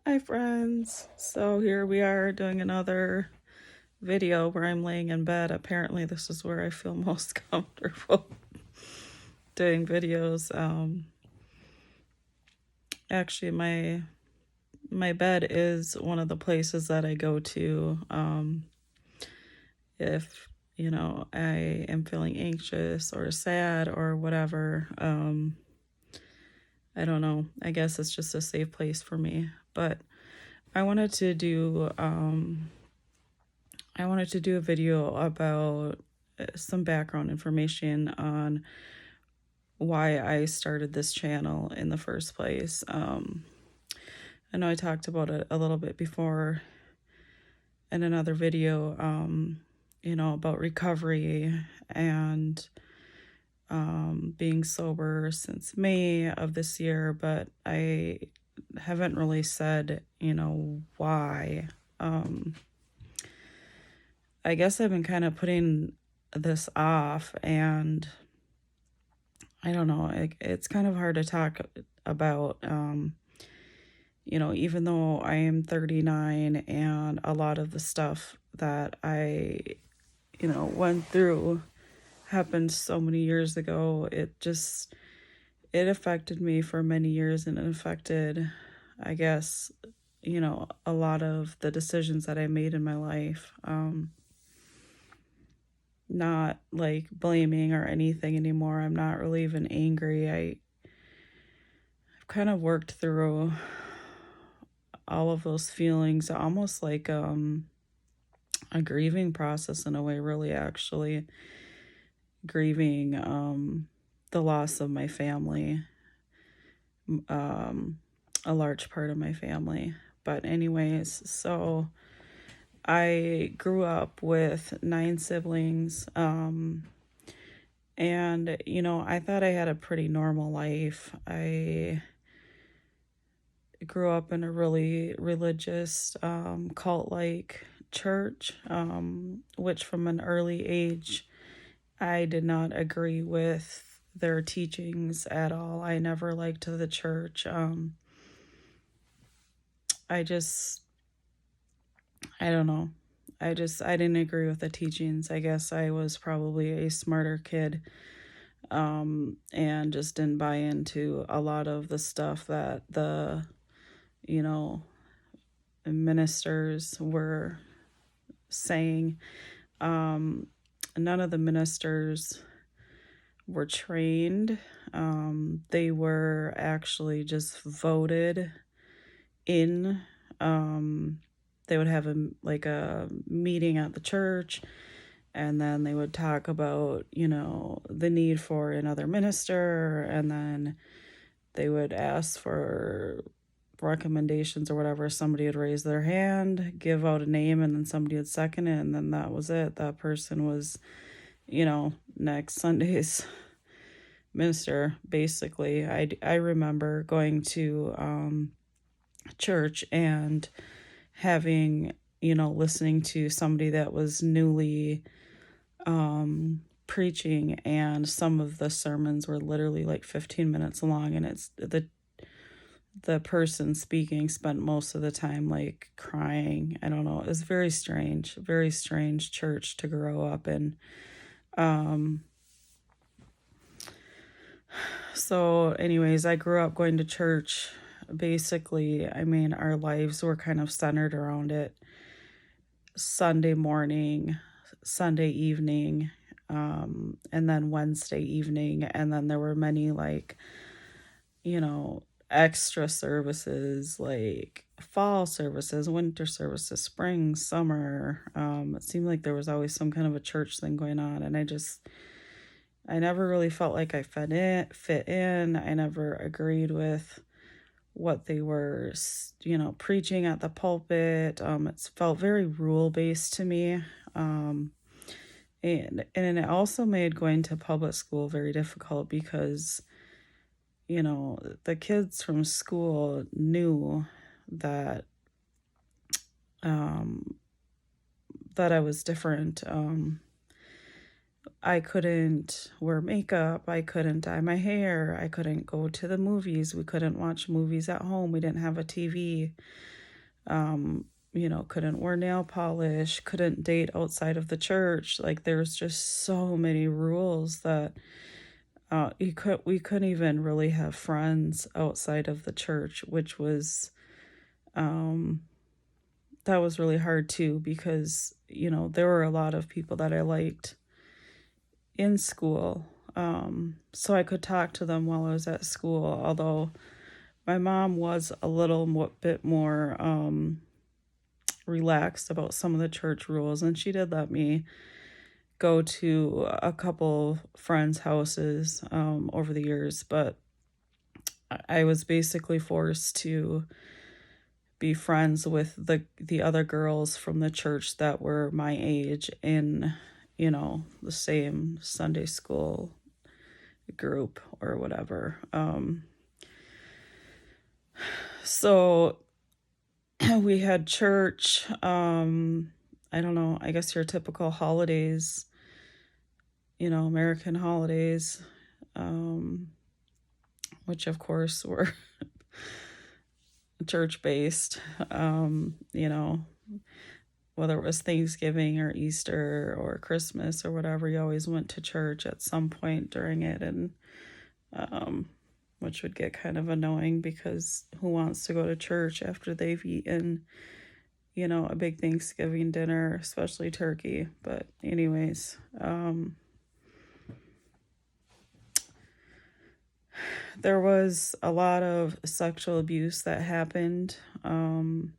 Hi friends, so here we are doing another video where I'm laying in bed. Apparently this is where I feel most comfortable doing videos. Actually my bed is one of the places that I go to if I am feeling anxious or sad or whatever. I don't know, I guess it's just a safe place for me. But I wanted to do a video about some background information on why I started this channel in the first place. I know I talked about it a little bit before in another video, about recovery and being sober since May of this year, but I haven't really said, why. I guess I've been kind of putting this off, and I don't know, it's kind of hard to talk about, even though I am 39 and a lot of the stuff that I, went through happened so many years ago. It affected me for many years, and it affected, I guess, a lot of the decisions that I made in my life. Not like blaming or anything anymore. I'm not really even angry. I've kind of worked through all of those feelings, almost like a grieving process in a way, really, actually. Grieving the loss of my family, a large part of my family. But anyways, so I grew up with 9 siblings, and I thought I had a pretty normal life. I grew up in a really religious, cult-like church, which from an early age I did not agree with their teachings at all. I never liked the church. I don't know. I didn't agree with the teachings. I guess I was probably a smarter kid, and just didn't buy into a lot of the stuff that the, ministers were saying. None of the ministers were trained. They were actually just voted in. They would have a meeting at the church, and then they would talk about, the need for another minister, and then they would ask for recommendations or whatever. Somebody would raise their hand, give out a name, and then somebody would second it, and then that was it. That person was, next Sunday's minister, basically. I remember going to church and having, listening to somebody that was newly preaching, and some of the sermons were literally like 15 minutes long, and it's the person speaking spent most of the time like crying. I don't know, it was very strange church to grow up in. So anyways, I grew up going to church. Basically, I mean, our lives were kind of centered around it. Sunday morning, Sunday evening, and then Wednesday evening, and then there were many extra services, like fall services, winter services, spring, summer. It seemed like there was always some kind of a church thing going on, and I never really felt like I fit in. I never agreed with what they were, preaching at the pulpit. It felt very rule-based to me. And it also made going to public school very difficult because, the kids from school knew that that I was different. I couldn't wear makeup. I couldn't dye my hair. I couldn't go to the movies. We couldn't watch movies at home. We didn't have a TV. Couldn't wear nail polish, couldn't date outside of the church. Like there's just so many rules that we couldn't even really have friends outside of the church, which was that was really hard too, because there were a lot of people that I liked in school. So I could talk to them while I was at school, although my mom was a little bit more relaxed about some of the church rules, and she did let me go to a couple friends' houses over the years, but I was basically forced to be friends with the other girls from the church that were my age in the same Sunday school group or whatever. So we had church. I don't know, I guess your typical holidays, American holidays, which of course were church based, whether it was Thanksgiving or Easter or Christmas or whatever, you always went to church at some point during it. And which would get kind of annoying, because who wants to go to church after they've eaten a big Thanksgiving dinner, especially turkey. But anyways, there was a lot of sexual abuse that happened in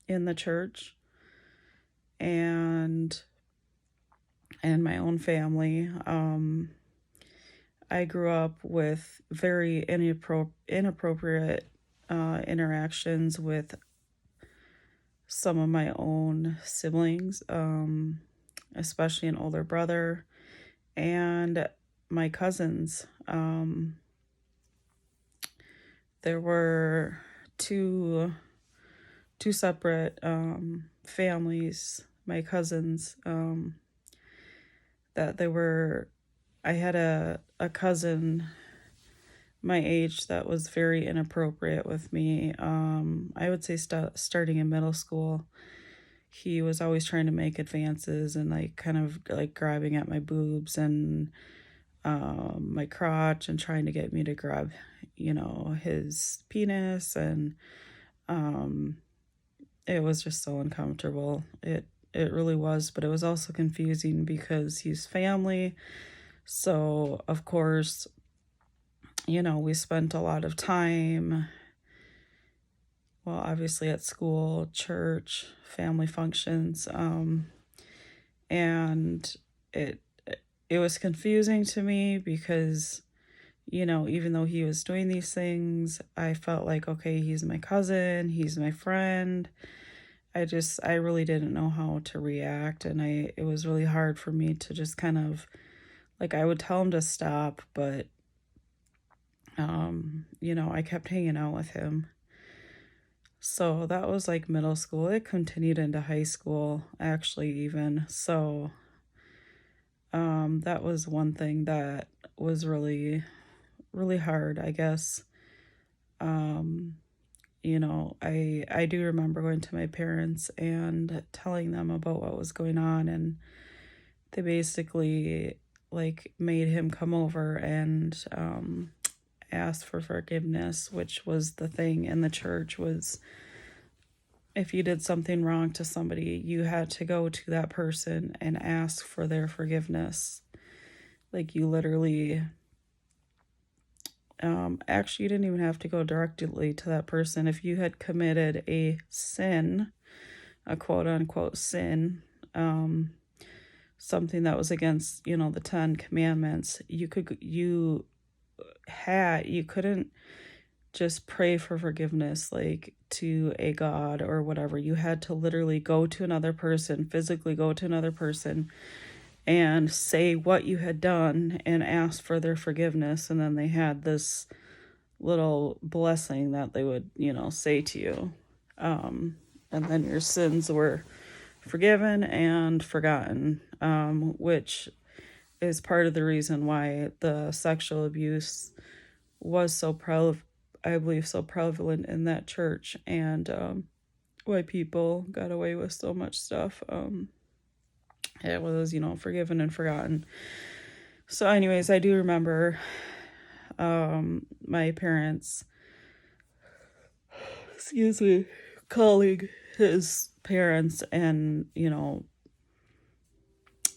the church and in my own family. I grew up with very inappropriate interactions with some of my own siblings, especially an older brother and my cousins. There were two separate families, my cousins, that they were. I had a cousin my age that was very inappropriate with me. I would say starting in middle school, he was always trying to make advances and like kind of like grabbing at my boobs and my crotch and trying to get me to grab, his penis. And it was just so uncomfortable. It really was, but it was also confusing because he's family. So, of course, we spent a lot of time, well, obviously at school, church, family functions, and it was confusing to me because, even though he was doing these things, I felt like, okay, he's my cousin, he's my friend. I really didn't know how to react, and it was really hard for me to just kind of, like, I would tell him to stop, but I kept hanging out with him. So that was like middle school. It continued into high school, actually, even. So that was one thing that was really, really hard, I guess. I do remember going to my parents and telling them about what was going on, and they basically like made him come over and ask for forgiveness, which was the thing in the church, was if you did something wrong to somebody, you had to go to that person and ask for their forgiveness. Like you literally, actually you didn't even have to go directly to that person. If you had committed a sin, a quote unquote sin, something that was against, the 10 commandments, you couldn't just pray for forgiveness like to a god or whatever. You had to literally go to another person, physically go to another person and say what you had done and ask for their forgiveness, and then they had this little blessing that they would, say to you, and then your sins were forgiven and forgotten, which is part of the reason why the sexual abuse was so I believe so prevalent in that church, and why people got away with so much stuff. It was, forgiven and forgotten. So anyways, I do remember my parents, calling his parents and,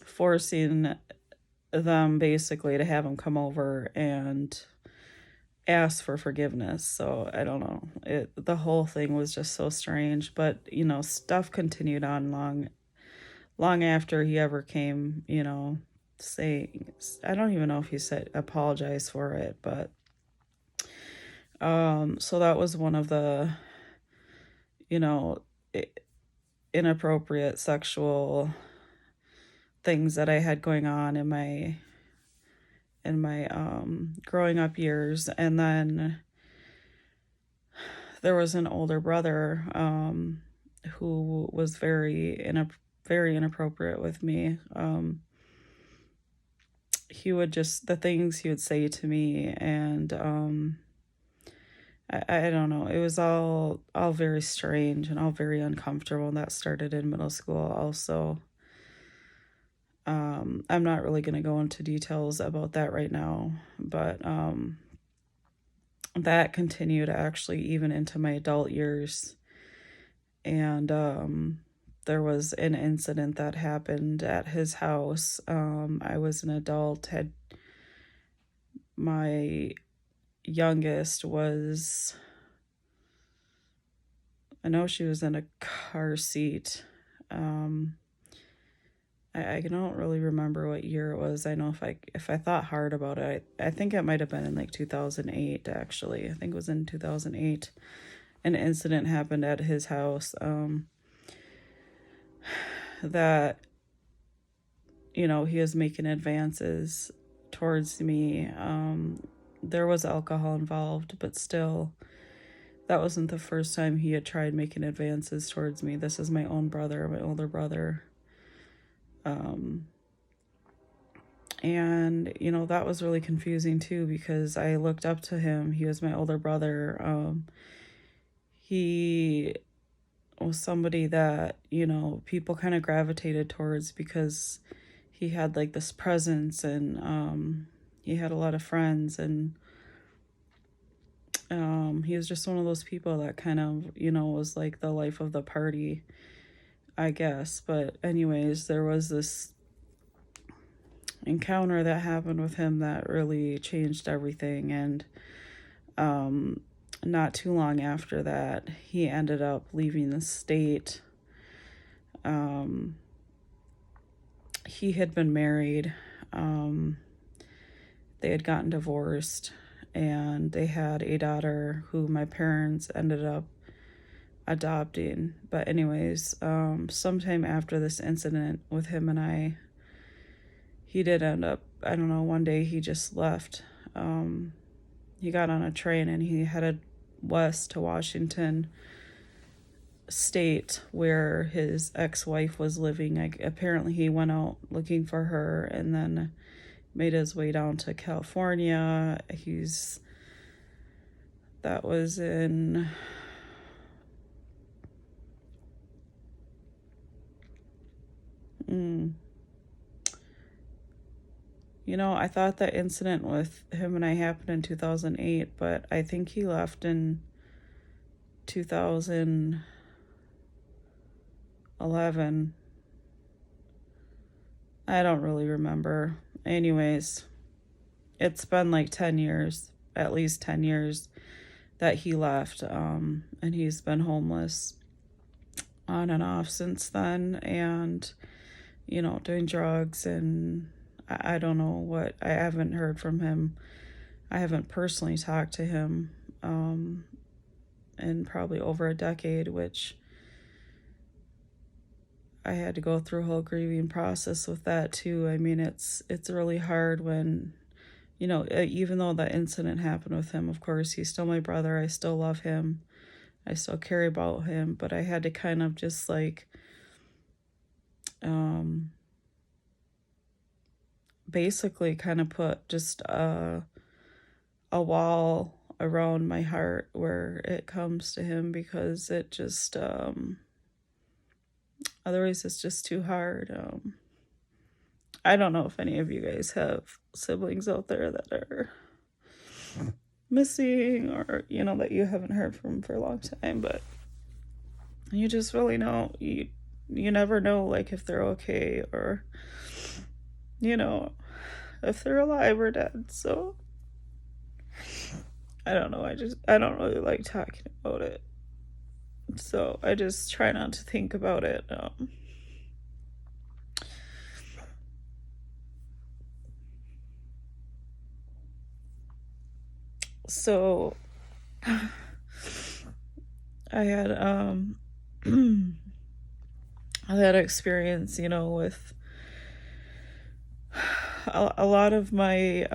forcing them basically to have him come over and ask for forgiveness. So I don't know. The whole thing was just so strange, but stuff continued on long after he ever came, saying, I don't even know if he said apologize for it, but so that was one of the, you know, inappropriate sexual things that I had going on in my growing up years. And then there was an older brother who was very inappropriate with me. He would just, the things he would say to me, and I don't know, it was all very strange and all very uncomfortable, and that started in middle school also. I'm not really going to go into details about that right now, but that continued actually even into my adult years. And there was an incident that happened at his house. I was an adult, had my youngest was, I know she was in a car seat. I don't really remember what year it was. I know if I thought hard about it, I think it might have been in like 2008, actually. I think it was in 2008. An incident happened at his house that, he was making advances towards me. There was alcohol involved, but still, that wasn't the first time he had tried making advances towards me. This is my own brother, my older brother. And, that was really confusing too, because I looked up to him. He was my older brother. He was somebody that, people kind of gravitated towards because he had like this presence, and he had a lot of friends, and he was just one of those people that kind of, was like the life of the party, I guess. But anyways, there was this encounter that happened with him that really changed everything. And not too long after that, he ended up leaving the state. He had been married. They had gotten divorced, and they had a daughter who my parents ended up adopting. But anyways, sometime after this incident with him and I, he did end up, I don't know, one day he just left. He got on a train and he headed west to Washington State, where his ex-wife was living. Apparently he went out looking for her and then made his way down to California. That was in I thought that incident with him and I happened in 2008, but I think he left in 2011. I don't really remember. Anyways, it's been like 10 years, at least 10 years that he left, and he's been homeless on and off since then, and, doing drugs, and I don't know what. I haven't heard from him. I haven't personally talked to him in probably over a decade, which I had to go through a whole grieving process with that too. I mean, it's really hard when, even though that incident happened with him, of course, he's still my brother. I still love him. I still care about him, but I had to kind of just like, basically kind of put just a wall around my heart where it comes to him, because it just otherwise it's just too hard. I don't know if any of you guys have siblings out there that are missing, or that you haven't heard from for a long time, but you just really know, you never know, like, if they're okay, or if they're alive or dead. So I don't know, I don't really like talking about it, so I just try not to think about it. So I had that experience, with a lot of my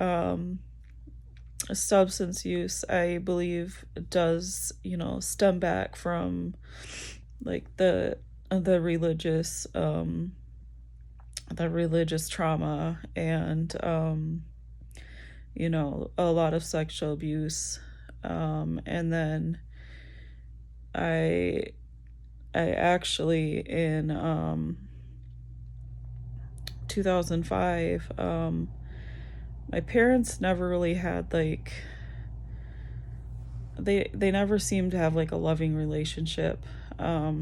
substance use, I believe, does, stem back from like the religious trauma, and a lot of sexual abuse, and then I actually, in 2005, my parents never really had, like, they never seemed to have, like, a loving relationship. My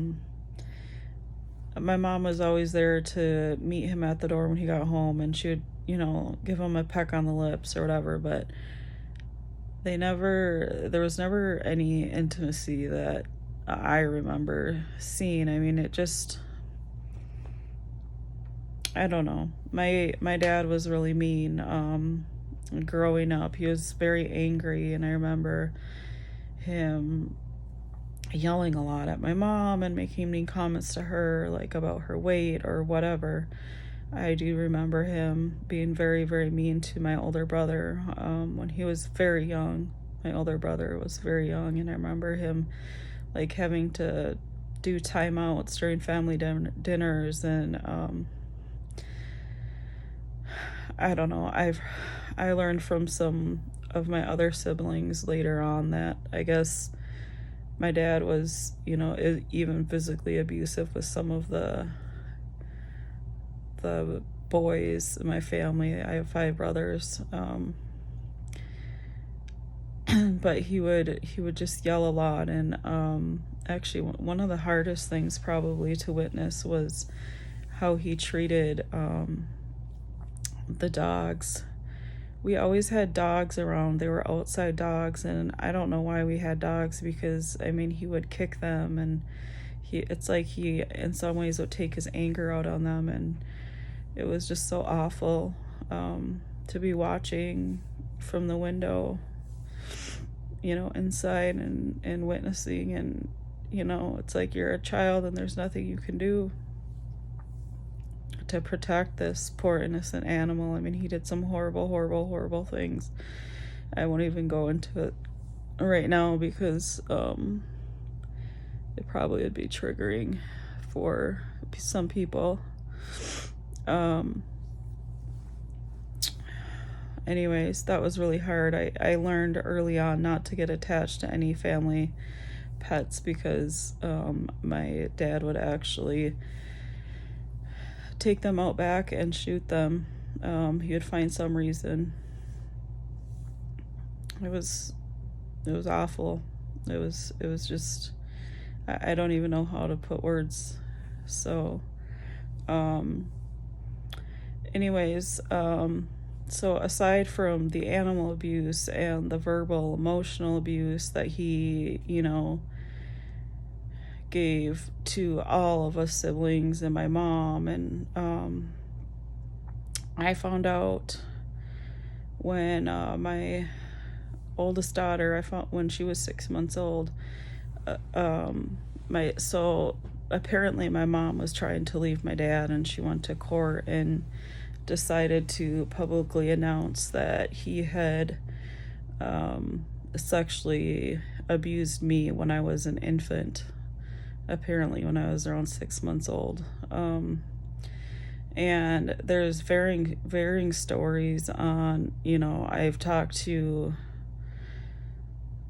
mom was always there to meet him at the door when he got home, and she would, give him a peck on the lips or whatever, but there was never any intimacy that I remember seeing. I mean, it just, I don't know. My dad was really mean. Growing up, he was very angry, and I remember him yelling a lot at my mom and making mean comments to her, like about her weight or whatever. I do remember him being very, very mean to my older brother when he was very young. My older brother was very young, and I remember him, like, having to do timeouts during family dinners, and I don't know. I learned from some of my other siblings later on that I guess my dad was, even physically abusive with some of the boys in my family. I have 5 brothers, but he would just yell a lot, and actually one of the hardest things probably to witness was how he treated the dogs. We always had dogs around. They were outside dogs, and I don't know why we had dogs, because I mean, he would kick them, and it's like he in some ways would take his anger out on them, and it was just so awful to be watching from the window, inside, and witnessing, and it's like you're a child and there's nothing you can do to protect this poor innocent animal. I mean, he did some horrible, horrible, horrible things. I won't even go into it right now, because it probably would be triggering for some people. Anyways, that was really hard. I learned early on not to get attached to any family pets, because my dad would actually take them out back and shoot them. He would find some reason. It was awful. It was just, I don't even know how to put words. So anyways, so aside from the animal abuse and the verbal, emotional abuse that he, gave to all of us siblings and my mom, and I found out when my oldest daughter, I found when she was 6 months old, so apparently my mom was trying to leave my dad, and she went to court and decided to publicly announce that he had sexually abused me when I was an infant, apparently when I was around 6 months old. And there's varying stories on, I've talked to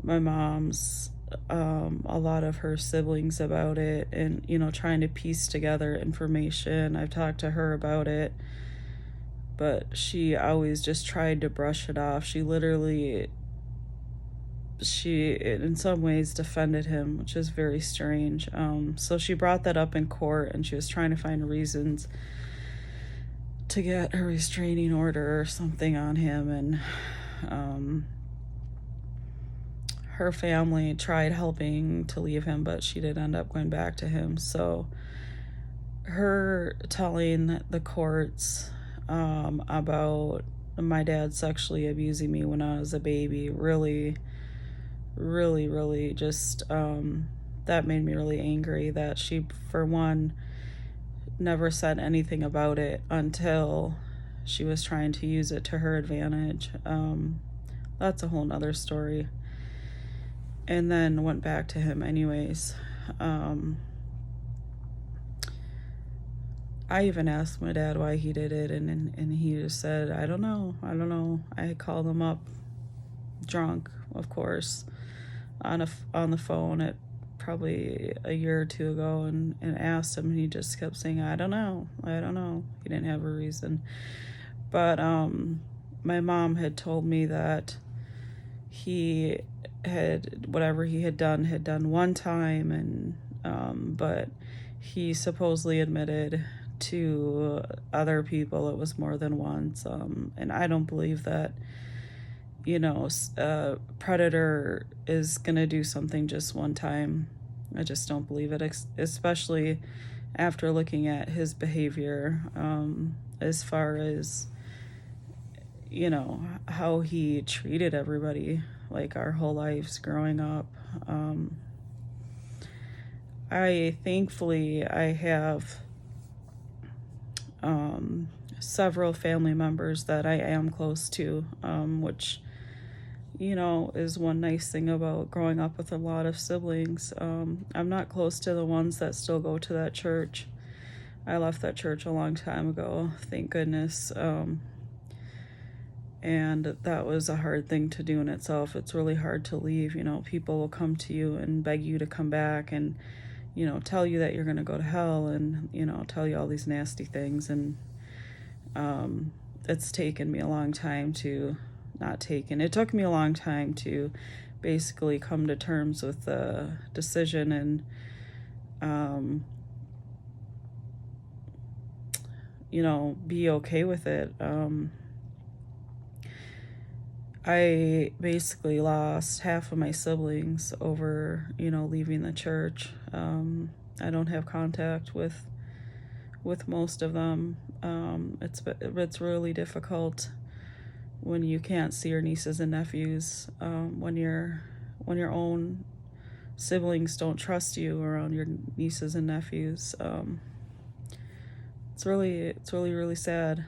my mom's, a lot of her siblings about it, and, trying to piece together information. I've talked to her about it, but she always just tried to brush it off. She in some ways defended him, which is very strange. So she brought that up in court, and she was trying to find reasons to get a restraining order or something on him. And her family tried helping to leave him, but she did end up going back to him. So her telling the courts about my dad sexually abusing me when I was a baby really, really, really just that made me really angry, that she, for one, never said anything about it until she was trying to use it to her advantage. That's a whole nother story. And then went back to him anyways. I even asked my dad why he did it, and he just said, I don't know. I called him up drunk, of course, on the phone at probably a year or two ago, and asked him, and he just kept saying, I don't know. He didn't have a reason. But my mom had told me that he had, whatever he had done one time, and but he supposedly admitted to other people it was more than once. And I don't believe that, a predator is gonna do something just one time. I just don't believe it, especially after looking at his behavior, as far as, how he treated everybody, like our whole lives growing up. Thankfully, I have several family members that I am close to, which, is one nice thing about growing up with a lot of siblings. I'm not close to the ones that still go to that church. I left that church a long time ago, thank goodness. And that was a hard thing to do in itself. It's really hard to leave. People will come to you and beg you to come back, and, tell you that you're going to go to hell, and, tell you all these nasty things. And it's taken me a long time to, it took me a long time to basically come to terms with the decision, and, be okay with it. I basically lost half of my siblings over, leaving the church. I don't have contact with most of them. It's really difficult when you can't see your nieces and nephews, when your own siblings don't trust you around your nieces and nephews. It's really, really sad.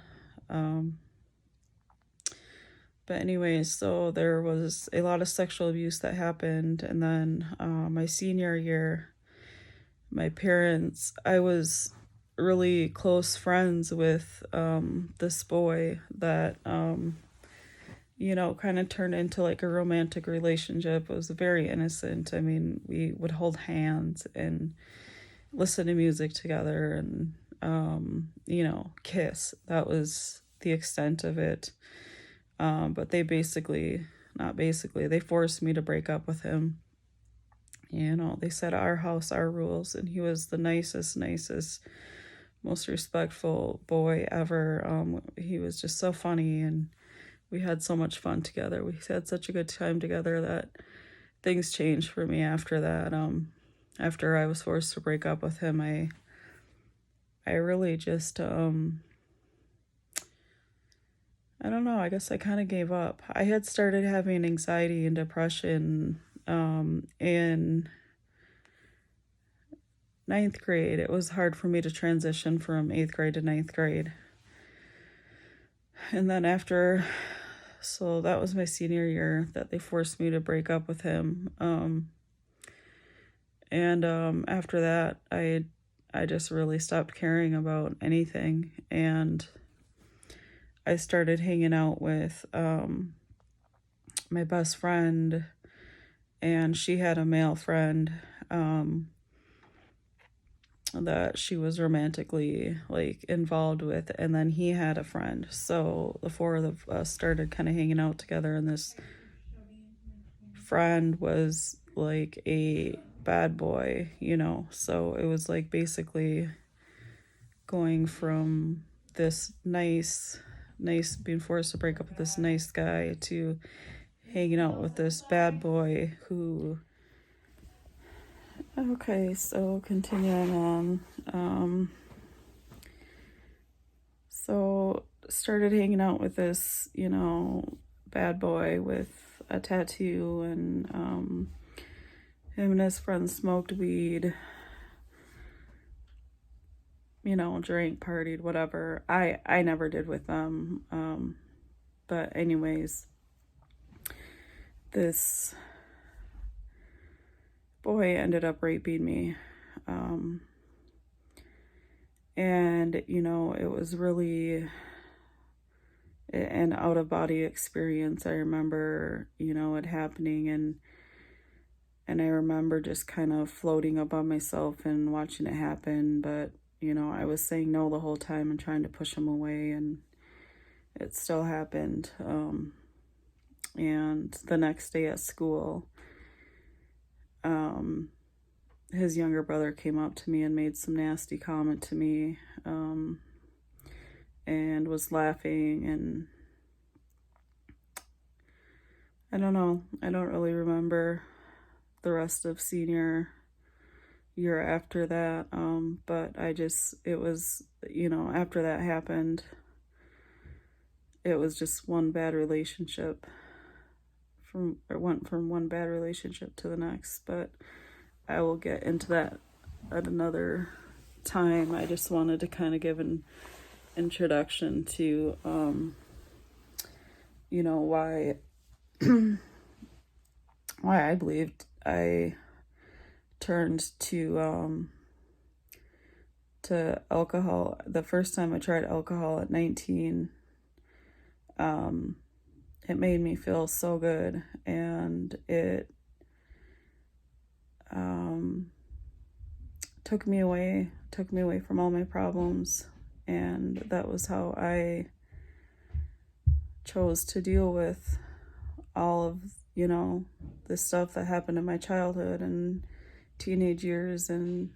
But anyways, so there was a lot of sexual abuse that happened. And then my senior year, my parents, I was really close friends with this boy that, kind of turned into like a romantic relationship. It was very innocent. I mean, we would hold hands and listen to music together and, kiss. That was the extent of it. But they they forced me to break up with him. They said our house, our rules, and he was the nicest, most respectful boy ever. He was just so funny, and we had so much fun together. We had such a good time together that things changed for me after that. After I was forced to break up with him, I really just, I don't know, I guess I kind of gave up. I had started having anxiety and depression in 9th grade. It was hard for me to transition from 8th grade to 9th grade. And then so that was my senior year that they forced me to break up with him. And after that, I I just really stopped caring about anything. And I started hanging out with my best friend, and she had a male friend that she was romantically like involved with, and then he had a friend. So the four of us started kind of hanging out together, and this friend was like a bad boy, you know. So it was like basically going from this nice being forced to break up with this nice guy to hanging out with this bad boy who. Okay, so continuing on. So started hanging out with this, you know, bad boy with a tattoo, and him and his friends smoked weed, you know, drank, partied, whatever. I never did with them. But anyways, this boy ended up raping me. And, you know, it was really an out of body experience. I remember, you know, it happening, and I remember just kind of floating above myself and watching it happen. But, you know, I was saying no the whole time and trying to push him away, and it still happened. And the next day at school, his younger brother came up to me and made some nasty comment to me, and was laughing, and I don't know. I don't really remember the rest of senior year after that. But it was, you know, after that happened, it was just one bad relationship. It went from one bad relationship to the next, but I will get into that at another time. I just wanted to kind of give an introduction to, you know, why I believed I turned to alcohol. The first time I tried alcohol at 19, it made me feel so good, and it took me away from all my problems, and that was how I chose to deal with all of, you know, the stuff that happened in my childhood and teenage years. And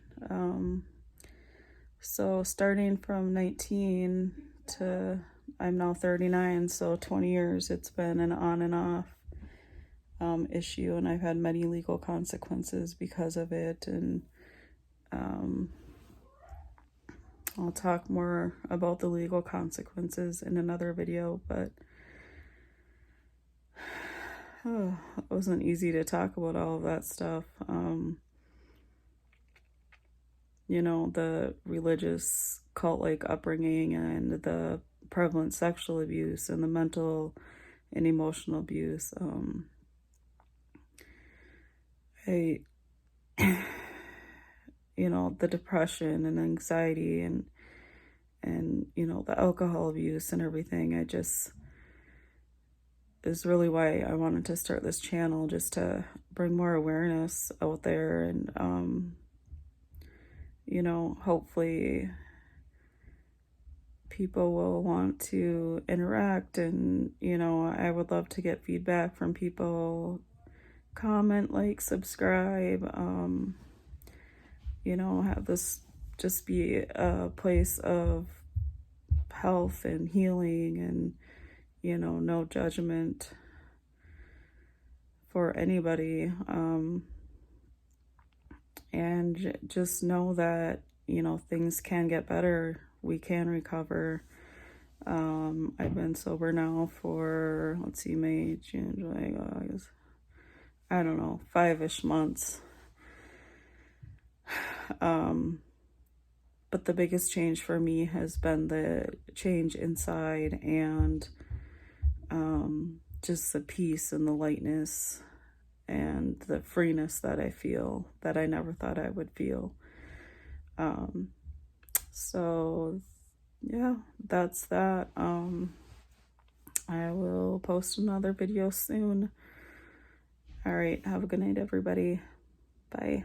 so starting from 19 to I'm now 39, so 20 years, it's been an on and off issue, and I've had many legal consequences because of it. And I'll talk more about the legal consequences in another video, but it wasn't easy to talk about all of that stuff. You know, the religious cult-like upbringing, and the prevalent sexual abuse, and the mental and emotional abuse. You know, the depression and anxiety, and you know, the alcohol abuse and everything. Is really why I wanted to start this channel, just to bring more awareness out there. And you know, hopefully people will want to interact, and you know, I would love to get feedback from people. Comment, like, subscribe. You know, have this just be a place of health and healing, and you know, no judgment for anybody. And just know that, you know, things can get better. We can recover. I've been sober now for, let's see, May, June, July, August, I don't know, 5-ish months. But the biggest change for me has been the change inside, and just the peace and the lightness and the freeness that I feel, that I never thought I would feel. So yeah, that's that. I will post another video soon. All right, have a good night, everybody. Bye.